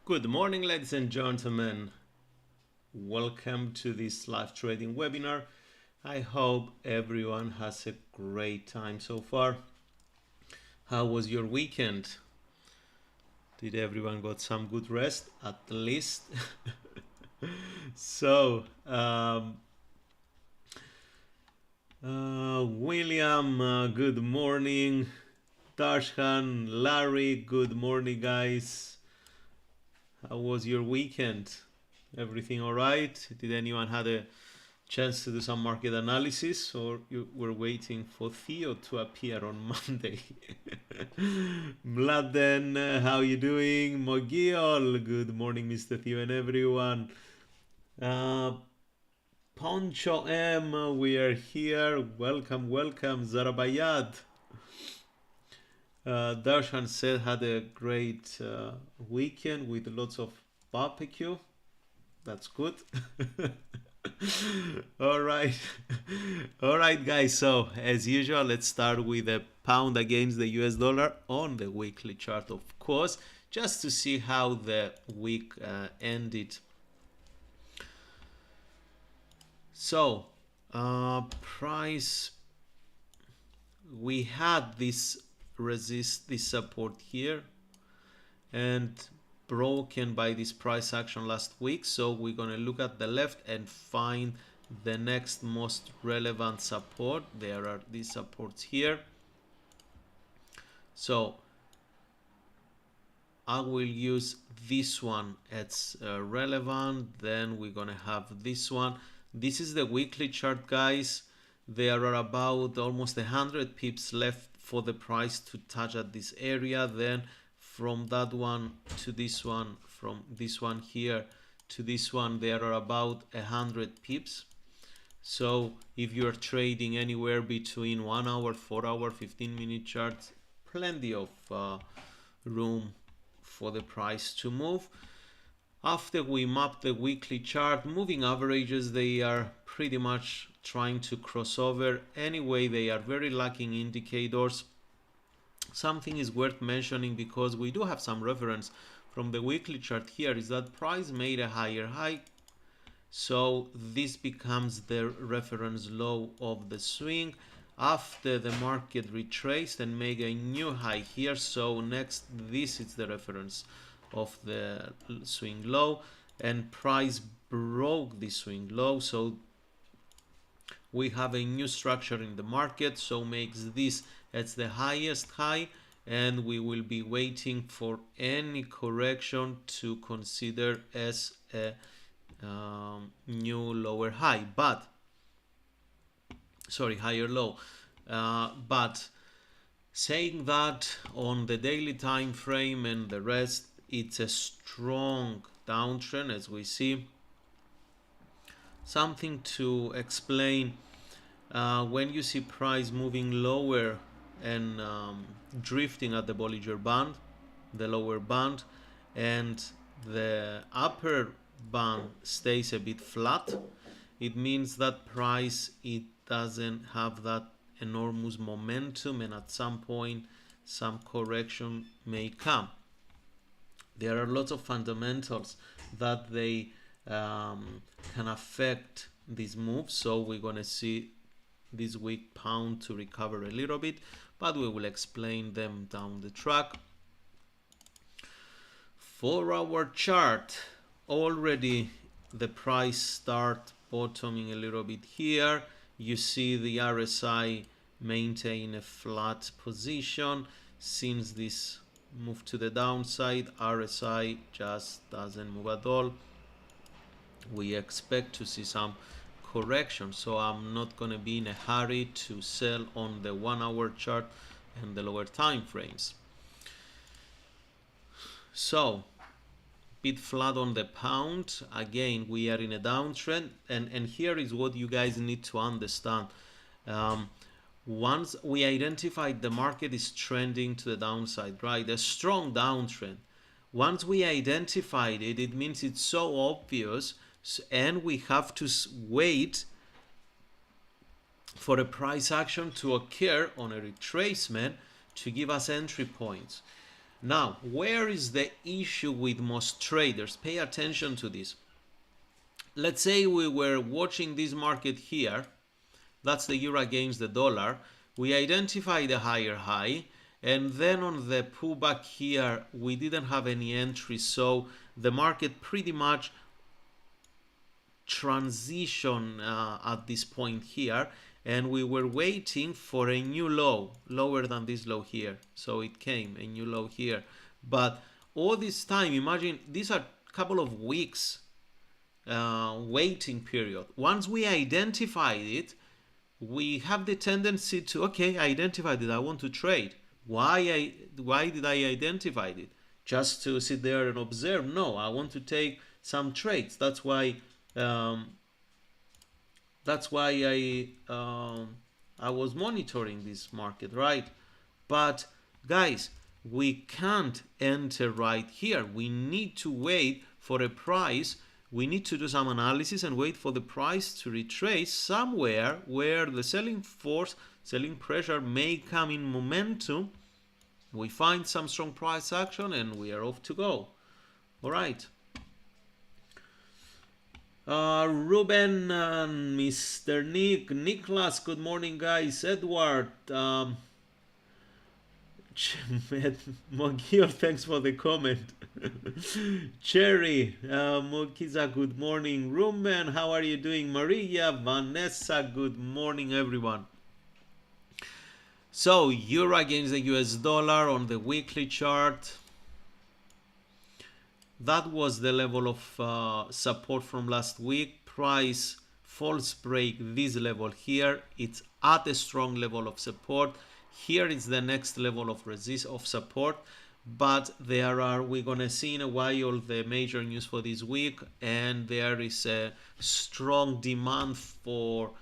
Good morning, ladies and gentlemen. Welcome to this live trading webinar. I hope everyone has a great time so far. How was your weekend? Did everyone got some good rest at least? So, William, good morning. Darshan, Larry, good morning, guys. How was your weekend? Everything all right? Did anyone had a chance to do some market analysis, or you were waiting for Theo to appear on Monday? Mladen, how you doing? Mogiol, good morning, Mr. Theo and everyone. Poncho M, we are here. Welcome, welcome. Zarabayad. Darshan said had a great weekend with lots of barbecue. That's good. All right. All right, guys. So as usual, let's start with the pound against the US dollar on the weekly chart, of course, just to see how the week ended. So price, we had this support here and broken by this price action last week. So we're going to look at the left and find the next most relevant support. There are these supports here. So I will use this one as relevant. Then we're going to have this one. This is the weekly chart, guys. There are about almost 100 pips left for the price to touch at this area. Then from that one to this one, from this one here to this one, there are about 100 pips. So if you're trading anywhere between 1 hour, 4 hour, 15-minute charts, plenty of room for the price to move. After we map the weekly chart, moving averages, they are pretty much trying to cross over. Anyway, they are very lacking indicators. Something is worth mentioning, because we do have some reference from the weekly chart here, is that price made a higher high. So this becomes the reference low of the swing. After the market retraced and made a new high here, so next this is the reference of the swing low, and price broke the swing low. So we have a new structure in the market, so makes this as the highest high, and we will be waiting for any correction to consider as a new lower high, but sorry, higher low. But saying that, on the daily time frame and the rest, it's a strong downtrend, as we see. Something to explain, when you see price moving lower and drifting at the Bollinger Band, the lower band, and the upper band stays a bit flat, it means that price, it doesn't have that enormous momentum, and at some point some correction may come. There are lots of fundamentals that they can affect these moves, so we're going to see this week pound to recover a little bit, but we will explain them down the track. For our chart, already the price start bottoming a little bit here. You see the RSI maintain a flat position. Since this move to the downside, RSI just doesn't move at all. We expect to see some correction, so I'm not going to be in a hurry to sell on the 1 hour chart and the lower time frames. So bit flat on the pound. Again, we are in a downtrend, and here is what you guys need to understand. Once we identified the market is trending to the downside, right, a strong downtrend, once we identified it, it means it's so obvious, and we have to wait for a price action to occur on a retracement to give us entry points. Now, where is the issue with most traders? Pay attention to this. Let's say we were watching this market here. That's the euro against the dollar. We identify the higher high, and then on the pullback here, we didn't have any entry, so the market pretty much transition at this point here, and we were waiting for a new low, lower than this low here. So it came, a new low here. But all this time, imagine, these are a couple of weeks waiting period. Once we identified it, we have the tendency to, okay, I identified it, I want to trade. Why did I identify it? Just to sit there and observe? No, I want to take some trades. That's why I was monitoring this market, right? But guys, we can't enter right here. We need to wait for a price. We need to do some analysis and wait for the price to retrace somewhere where the selling force, selling pressure may come in momentum. We find some strong price action and we are off to go. All right. Ruben, Mr. Nick, Nicholas, good morning, guys. Edward, Mogio, thanks for the comment. Cherry, Mokiza, good morning. Ruben, how are you doing? Maria, Vanessa, good morning, everyone. So, euro against the US dollar on the weekly chart. That was the level of support from last week. Price false break this level here. It's at a strong level of support. Here is the next level of support. But we're gonna see in a while the major news for this week, and there is a strong demand for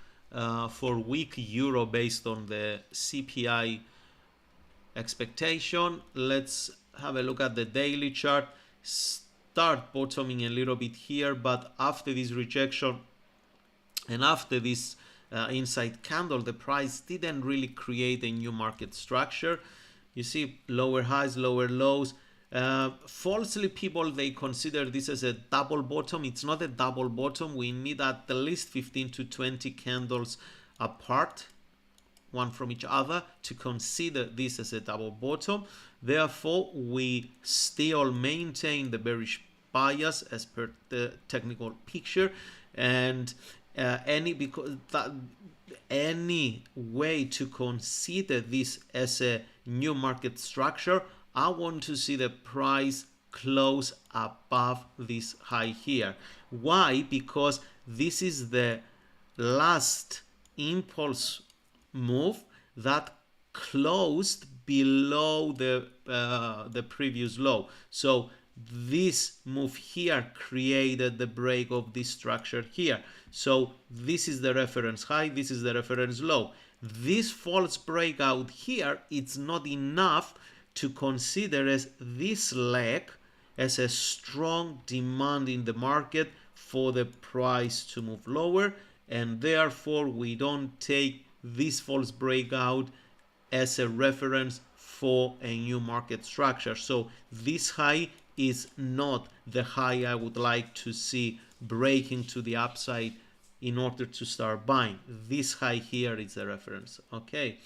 weak euro based on the CPI expectation. Let's have a look at the daily chart. Start bottoming a little bit here, but after this rejection and after this inside candle, the price didn't really create a new market structure. You see lower highs, lower lows. Falsely, people, they consider this as a double bottom. It's not a double bottom. We need at least 15 to 20 candles apart, one from each other, to consider this as a double bottom. Therefore, we still maintain the bearish bias as per the technical picture, and any way to consider this as a new market structure, I want to see the price close above this high here. Why? Because this is the last impulse move that closed below the previous low. So this move here created the break of this structure here. So this is the reference high, this is the reference low. This false breakout here, it's not enough to consider as this leg as a strong demand in the market for the price to move lower, and therefore we don't take this false breakout as a reference for a new market structure. So this high is not the high I would like to see breaking to the upside in order to start buying. This high here is the reference. Okay.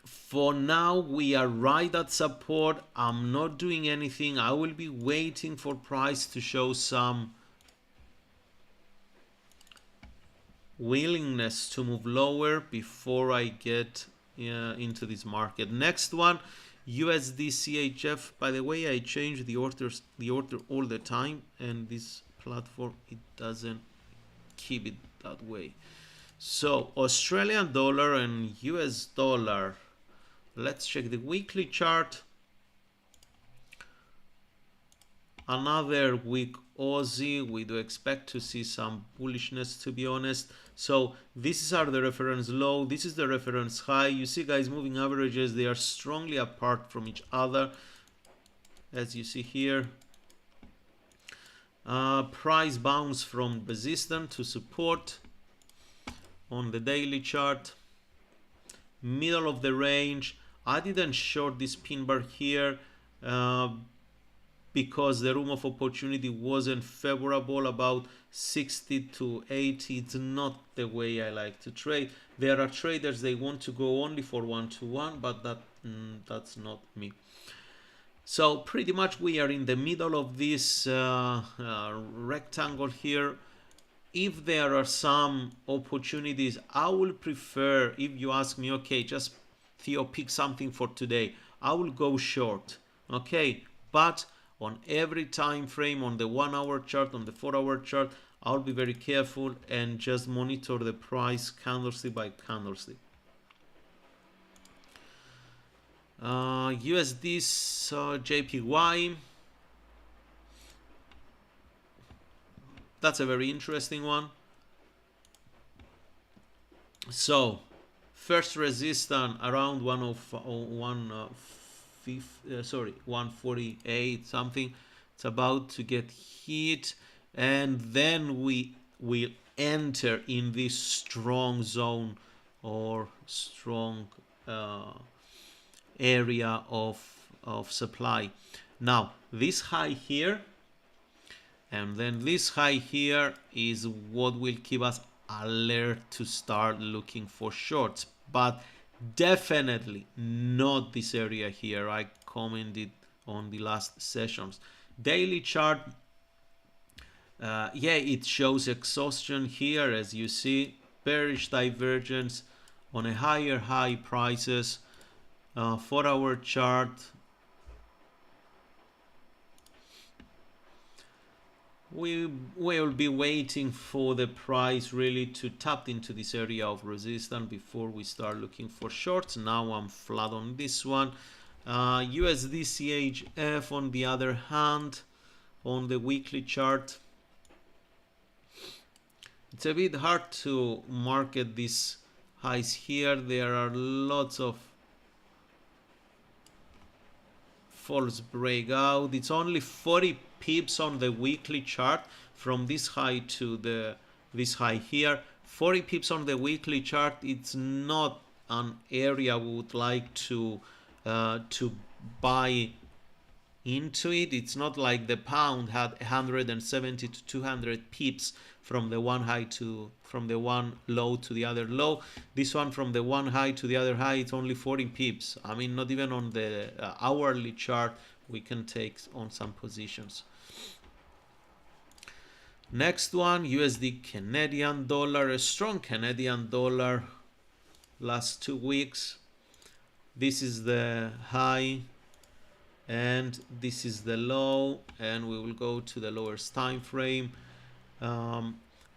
For now, we are right at support. I'm not doing anything. I will be waiting for price to show some willingness to move lower before I get into this market. Next one, USD CHF. By the way, I change the order all the time, and this platform, it doesn't keep it that way. So Australian dollar and US dollar. Let's check the weekly chart. Another weak Aussie. We do expect to see some bullishness, to be honest. So these are the reference low, this is the reference high. You see, guys, moving averages, they are strongly apart from each other, as you see here. Price bounce from resistance to support on the daily chart. Middle of the range. I didn't short this pin bar here because the room of opportunity wasn't favorable, about 60 to 80. It's not the way I like to trade. There are traders, they want to go only for 1-to-1, but that's not me. So pretty much we are in the middle of this rectangle here. If there are some opportunities, I will prefer, if you ask me, okay, just Theo, pick something for today, I will go short, okay? But on every time frame, on the 1 hour chart, on the 4 hour chart, I'll be very careful and just monitor the price candlestick by candlestick. USD's JPY. That's a very interesting one. So first resistance around 148 something. It's about to get hit, and then we will enter in this strong zone or strong area of supply. Now this high here and then this high here is what will keep us alert to start looking for shorts, but definitely not this area here. I commented on the last sessions. Daily chart, yeah, it shows exhaustion here, as you see, bearish divergence on a higher high prices. 4 hour chart, we will be waiting for the price really to tap into this area of resistance before we start looking for shorts. Now I'm flat on this one. USD CHF on the other hand, on the weekly chart, it's a bit hard to market these highs here. There are lots of false breakout. It's only 40 pips on the weekly chart from this high to this high here. 40 pips on the weekly chart. It's not an area we would like to buy into it. It's not like the pound had 170 to 200 pips from the one high to from the one low to the other low. This one from the one high to the other high, it's only 40 pips. I mean, not even on the hourly chart we can take on some positions. Next one, USD Canadian dollar, a strong Canadian dollar last 2 weeks. This is the high and this is the low, and we will go to the lowest time frame.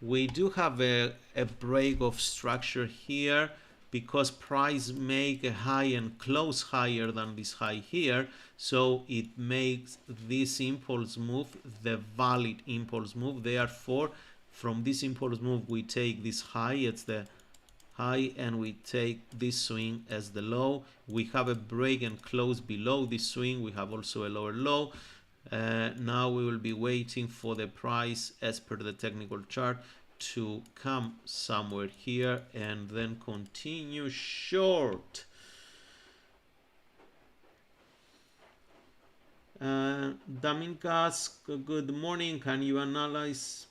We do have a break of structure here because price make a high and close higher than this high here, so it makes this impulse move the valid impulse move. Therefore, from this impulse move we take this high, it's the high, and we take this swing as the low. We have a break and close below this swing. We have also a lower low. Now we will be waiting for the price as per the technical chart to come somewhere here and then continue short. Daminkas, good morning. Can you analyze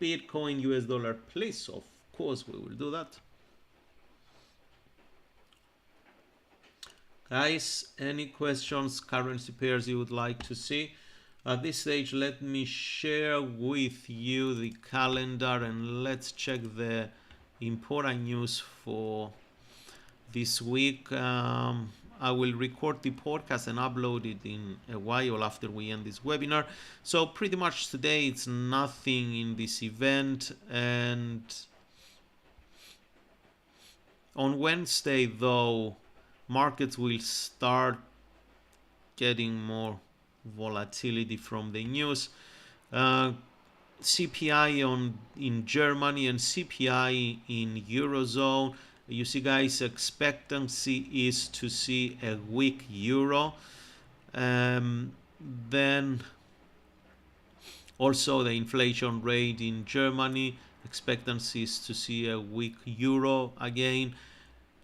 Bitcoin US dollar, please? Of course we will do that. Guys, any questions, currency pairs you would like to see? At this stage, let me share with you the calendar and let's check the important news for this week. I will record the podcast and upload it in a while after we end this webinar. So pretty much today it's nothing in this event, and on Wednesday though markets will start getting more volatility from the news. CPI in Germany and CPI in Eurozone. You see, guys, expectancy is to see a weak euro. Then also the inflation rate in Germany, expectancy is to see a weak euro again.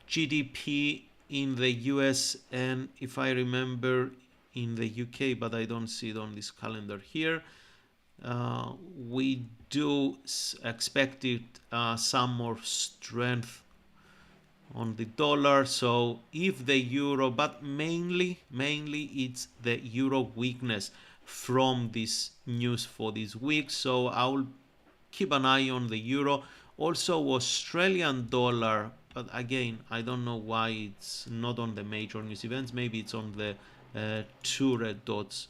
GDP in the US, and if I remember in the UK, but I don't see it on this calendar here. We do expect some more strength on the dollar. So if the euro, but mainly it's the euro weakness from this news for this week. So I'll keep an eye on the euro. Also Australian dollar, but again, I don't know why it's not on the major news events. Maybe it's on the 2 red dots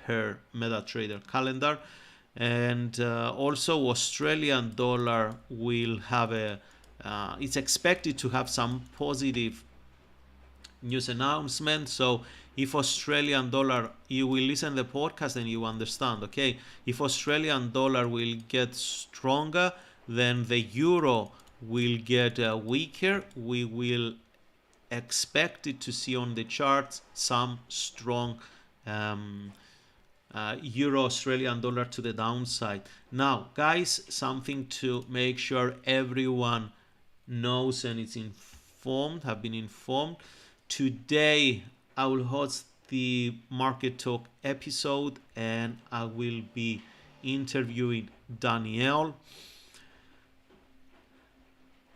per MetaTrader calendar. And also Australian dollar will have it's expected to have some positive news announcement. So if Australian dollar, you will listen to the podcast and you understand, okay, if Australian dollar will get stronger, then the euro will get weaker. We will expect it to see on the charts some strong euro Australian dollar to the downside. Now guys, something to make sure everyone knows and is informed, have been informed. Today I will host the Market Talk episode and I will be interviewing Daniel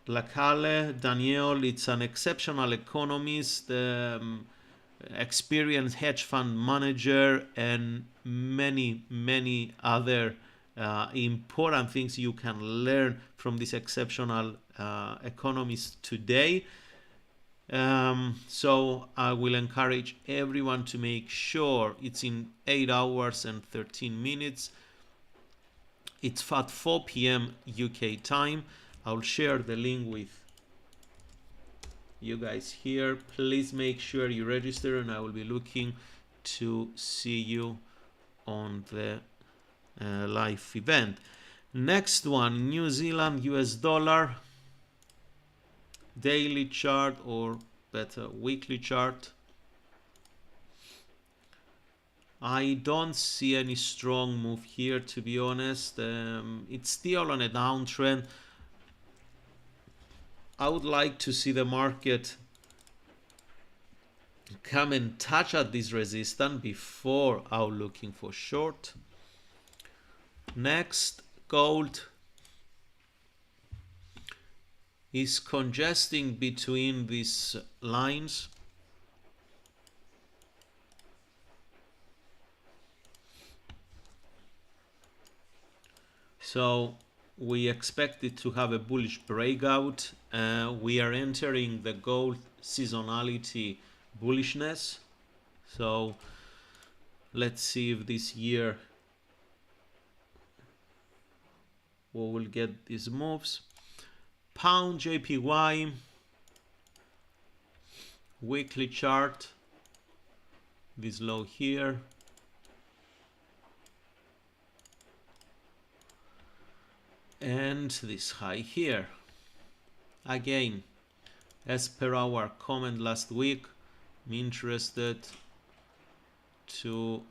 Lacalle. Daniel, it's an exceptional economist, experienced hedge fund manager, and many other important things you can learn from this exceptional economist today. So I will encourage everyone to make sure it's in 8 hours and 13 minutes. It's at 4 p.m. UK time. I'll share the link with you guys here. Please make sure you register and I will be looking to see you on the live event. Next one, New Zealand US dollar daily chart, or better weekly chart. I don't see any strong move here, to be honest. It's still on a downtrend. I would like to see the market come and touch at this resistance before I'm looking for short. Next, gold is congesting between these lines. So we expect it to have a bullish breakout. We are entering the gold seasonality bullishness. So let's see if this year we will get these moves. Pound JPY weekly chart, this low here. And this high here. Again, as per our comment last week, I'm interested to,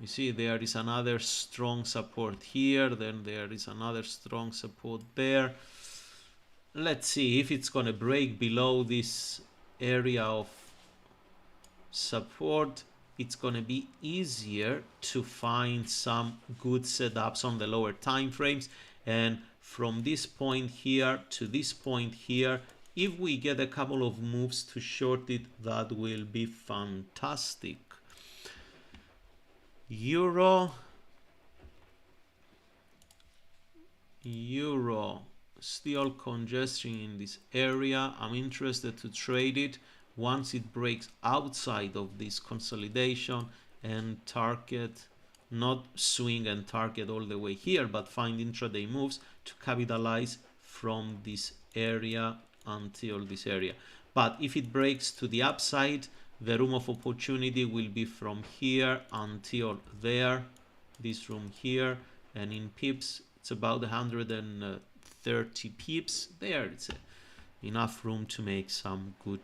you see there is another strong support here, then there is another strong support there. Let's see if it's gonna break below this area of support. It's gonna be easier to find some good setups on the lower time frames, and from this point here to this point here, if we get a couple of moves to short it, that will be fantastic. Euro still congestion in this area. I'm interested to trade it once it breaks outside of this consolidation and target, not swing and target all the way here, but find intraday moves to capitalize from this area until this area. But if it breaks to the upside, the room of opportunity will be from here until there, this room here, and in pips it's about 130 pips there. It's enough room to make some good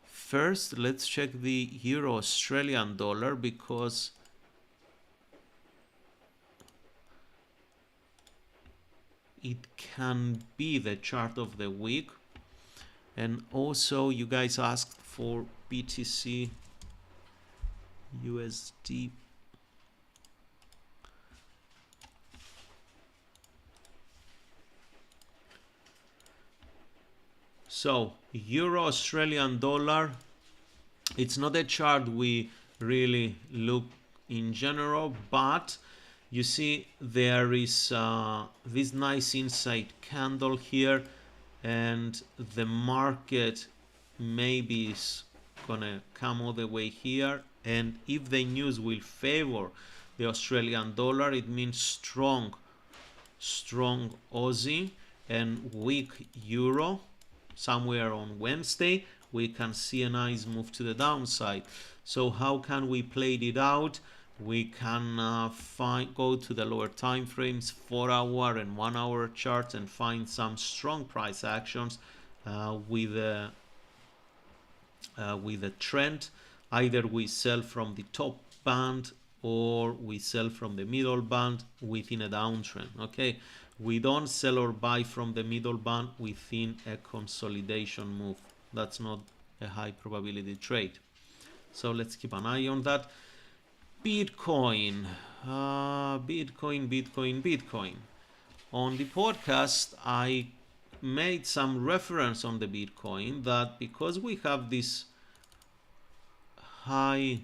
first let's check the euro Australian dollar, because it can be the chart of the week. And also you guys asked for BTC USD. So Euro Australian dollar, it's not a chart we really look in general, but you see there is this nice inside candle here, and the market maybe is gonna come all the way here, and if the news will favor the Australian dollar, it means strong Aussie and weak euro. Somewhere on Wednesday we can see a nice move to the downside. So how can we play it out? We can go to the lower time frames, 4-hour and 1-hour charts, and find some strong price actions with a trend. Either we sell from the top band or we sell from the middle band within a downtrend. Okay, we don't sell or buy from the middle band within a consolidation move. That's not a high probability trade. So let's keep an eye on that. Bitcoin. On the podcast, I made some reference on the Bitcoin that because we have this high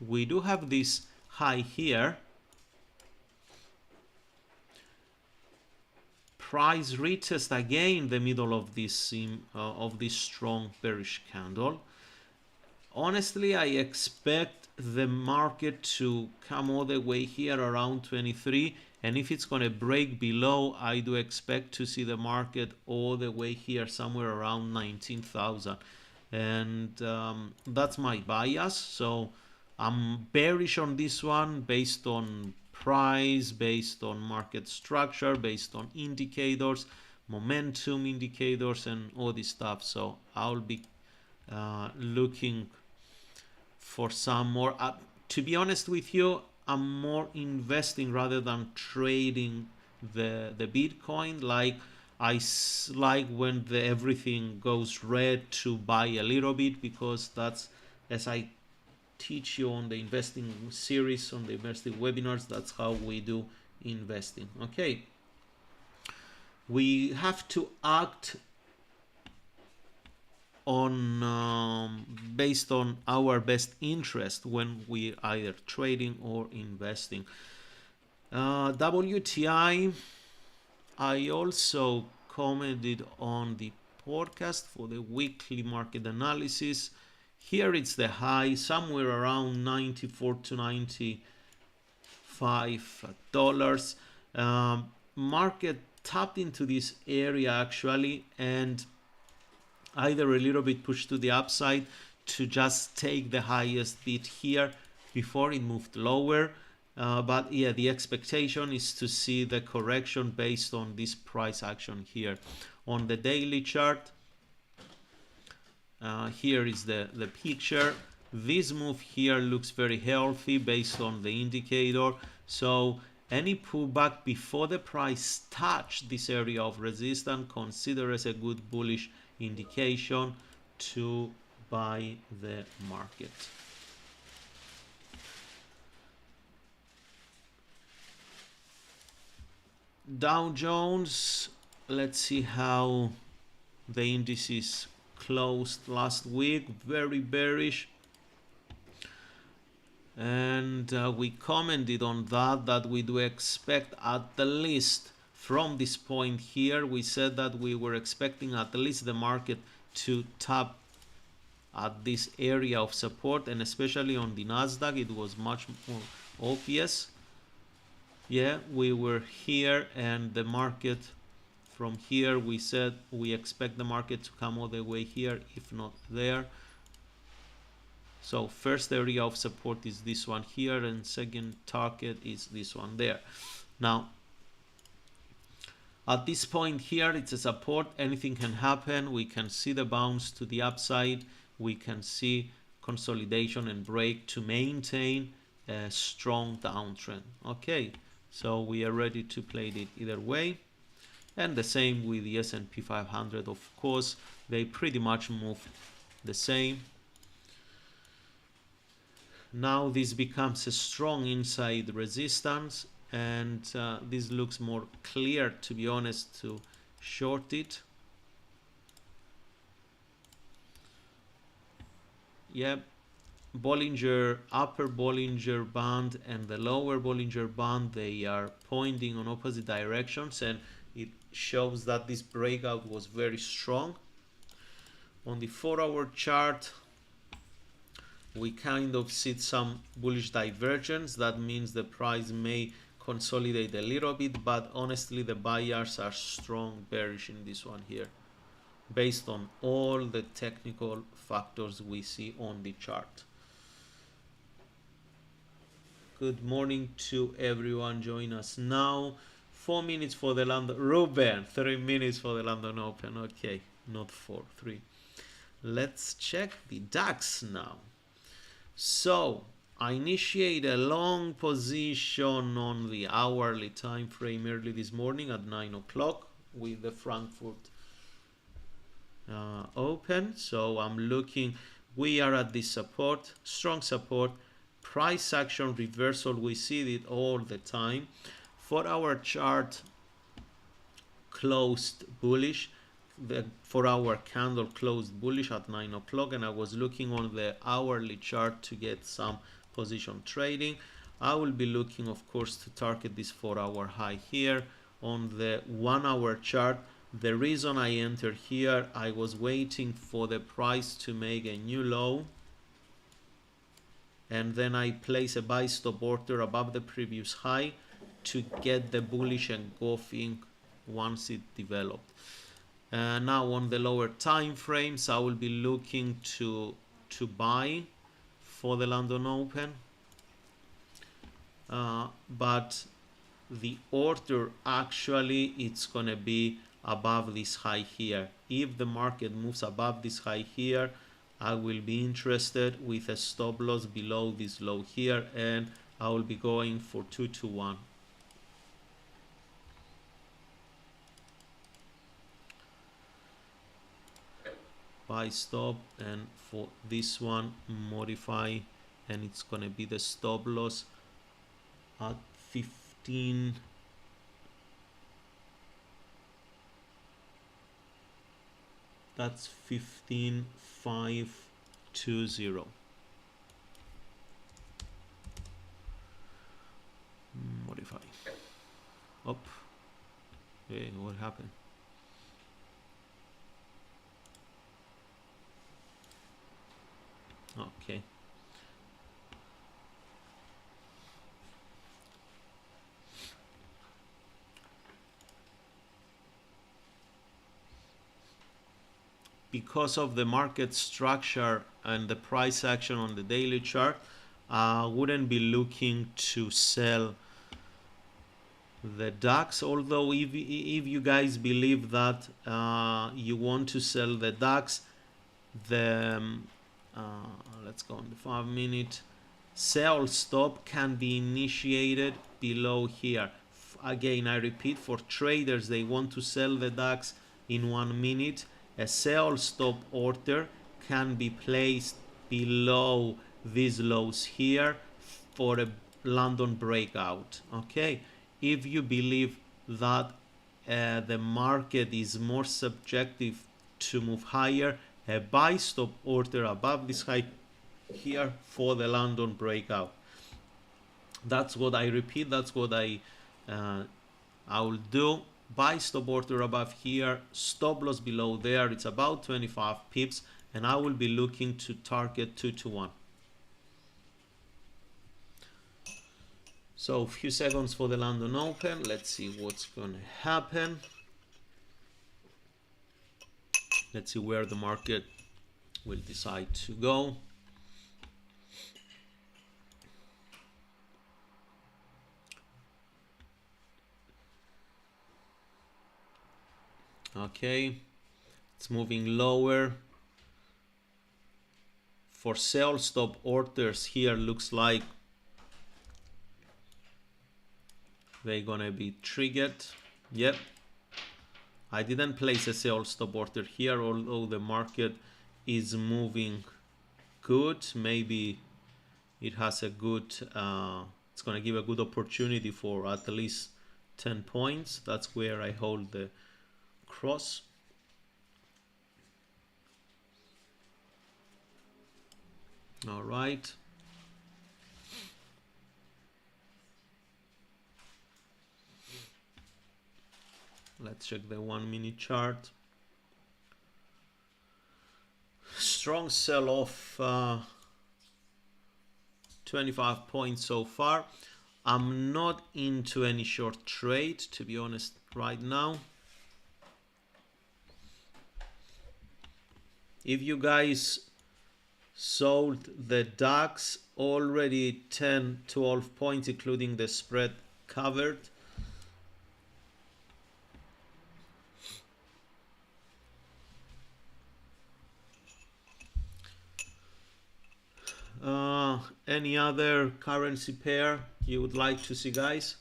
we do have this high here. Price retest again the middle of this strong bearish candle. Honestly, I expect the market to come all the way here around 23, and if it's going to break below, I do expect to see the market all the way here somewhere around 19,000, and that's my bias. So I'm bearish on this one based on price, based on market structure, based on indicators, momentum indicators, and all this stuff. So I'll be looking for some more. To be honest with you, I'm more investing rather than trading the Bitcoin. Like I like when everything goes red to buy a little bit, because that's, as I teach you on the investing series, on the investing webinars, that's how we do investing. Okay, we have to act on based on our best interest when we either trading or investing. WTI, I also commented on the podcast for the weekly market analysis. Here it's the high somewhere around 94 to 95 dollars. Market tapped into this area actually, and either a little bit pushed to the upside to just take the highest bid here before it moved lower. But yeah, the expectation is to see the correction based on this price action here. On the daily chart, here is the picture. This move here looks very healthy based on the indicator. So any pullback before the price touch this area of resistance, consider as a good bullish indication to buy the market. Dow Jones, let's see how the indices closed last week. Very bearish, and we commented on that we do expect at the least from this point here. We said that we were expecting at least the market to tap at this area of support, and especially on the Nasdaq it was much more obvious. Yeah, we were here, and the market from here, we said we expect the market to come all the way here, if not there. So first area of support is this one here, and second target is this one there. Now At this point here, it's a support. Anything can happen. We can see the bounce to the upside. We can see consolidation and break to maintain a strong downtrend. Okay, so we are ready to play it either way. And the same with the S&P 500. Of course, they pretty much move the same. Now this becomes a strong inside resistance, and this looks more clear, to be honest, to short it. Yep, Bollinger, upper Bollinger Band and the lower Bollinger Band, they are pointing on opposite directions, and it shows that this breakout was very strong. On the 4-hour chart, we kind of see some bullish divergence. That means the price may consolidate a little bit, but honestly the buyers are strong bearish in this one here, based on all the technical factors we see on the chart. Good morning to everyone join us now. 4 minutes for the London, Ruben, 3 minutes for the London Open. Okay, not 4, 3. Let's check the DAX now. So I initiate a long position on the hourly time frame early this morning at 9 o'clock with the Frankfurt open. So I'm looking, we are at this support, strong support, price action reversal. We see it all the time. 4-hour chart closed bullish. The 4-hour candle closed bullish at 9 o'clock, and I was looking on the hourly chart to get some position trading. I will be looking, of course, to target this 4-hour high here. On the 1-hour chart, the reason I entered here, I was waiting for the price to make a new low, and then I place a buy stop order above the previous high to get the bullish engulfing once it developed. Now on the lower time frames, I will be looking to buy for the London Open, but the order actually it's gonna be above this high here. If the market moves above this high here, I will be interested with a stop loss below this low here, and I will be going for 2 to 1. Buy stop, and for this one modify, and it's gonna be the stop loss at 15. That's 15,520. Modify. Up. Hey, what happened? Okay. Because of the market structure and the price action on the daily chart, I wouldn't be looking to sell the DAX, although if you guys believe that you want to sell the DAX, the let's go on the 5-minute sell stop can be initiated below here. Again, I repeat, for traders, they want to sell the DAX in 1 minute. A sell stop order can be placed below these lows here for a London breakout. Okay, if you believe that the market is more subjective to move higher, a buy stop order above this high here for the London breakout. That's what I repeat, that's what I will do. Buy stop order above here, stop loss below there, it's about 25 pips, and I will be looking to target 2 to 1. So a few seconds for the London Open. Let's see what's going to happen. Let's see where the market will decide to go. Okay, it's moving lower. For sell stop orders here, looks like they're gonna be triggered. Yep, I didn't place a sell stop order here, although the market is moving good. Maybe it has a good it's gonna give a good opportunity for at least 10 points. That's where I hold the cross. All right, let's check the 1 minute chart. Strong sell off, 25 points so far. I'm not into any short trade, to be honest, right now. If you guys sold the DAX already 10-12 points, including the spread covered, any other currency pair you would like to see, guys?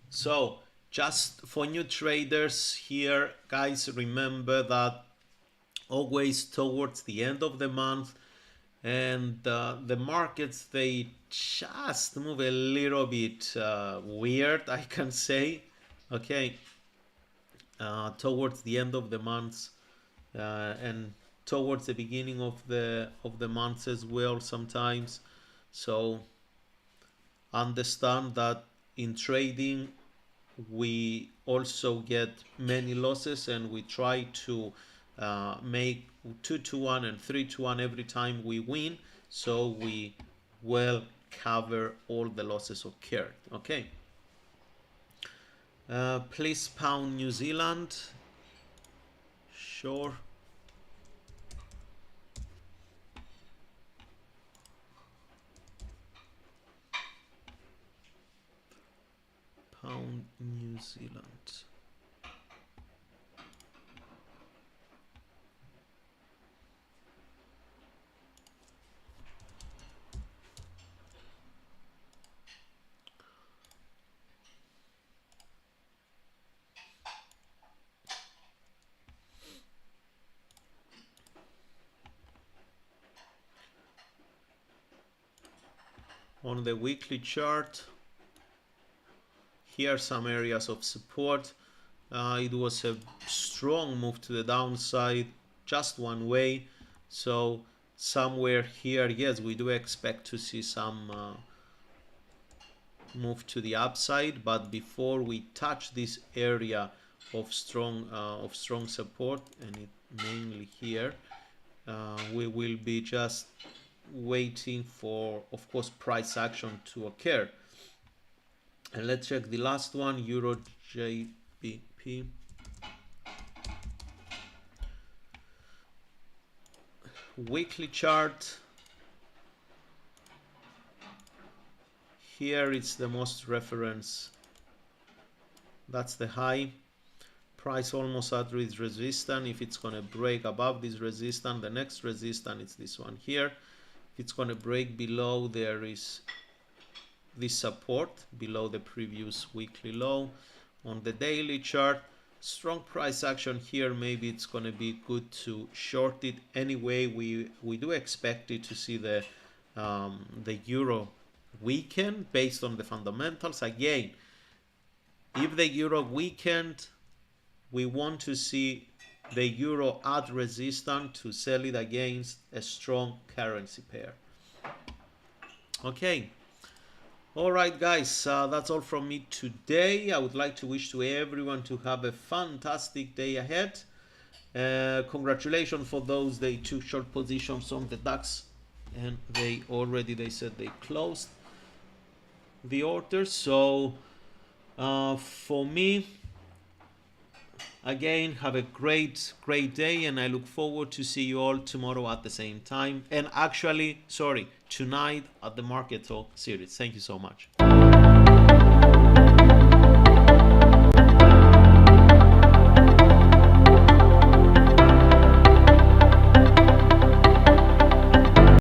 So just for new traders here, guys, remember that always towards the end of the month and the markets, they just move a little bit weird, I can say. Okay, towards the end of the months and towards the beginning of the months as well sometimes. So understand that in trading we also get many losses, and we try to make 2-1 and 3-1 every time we win, so we will cover all the losses occurred. Okay, please pound New Zealand. Sure. Pound New Zealand. On the weekly chart, here are some areas of support. It was a strong move to the downside, just one way. So somewhere here, yes, we do expect to see some move to the upside, but before we touch this area of strong support, and it mainly here, we will be just waiting for, of course, price action to occur. And let's check the last one, Euro JBP. Weekly chart. Here it's the most reference. That's the high. Price almost at its resistance. If it's going to break above this resistance, the next resistance is this one here. If it's going to break below, there is this support below the previous weekly low. On the daily chart, strong price action here. Maybe it's going to be good to short it. Anyway, we do expect it to see the euro weaken based on the fundamentals. Again, if the euro weakened, we want to see the euro at resistance to sell it against a strong currency pair. Okay. All right, guys, that's all from me today. I would like to wish to everyone to have a fantastic day ahead. Congratulations for those they took short positions on the DAX, and they said they closed the order. So for me, Again, have a great day, and I look forward to see you all tomorrow at the same time, and actually, sorry, tonight at the Market Talk series. Thank you so much.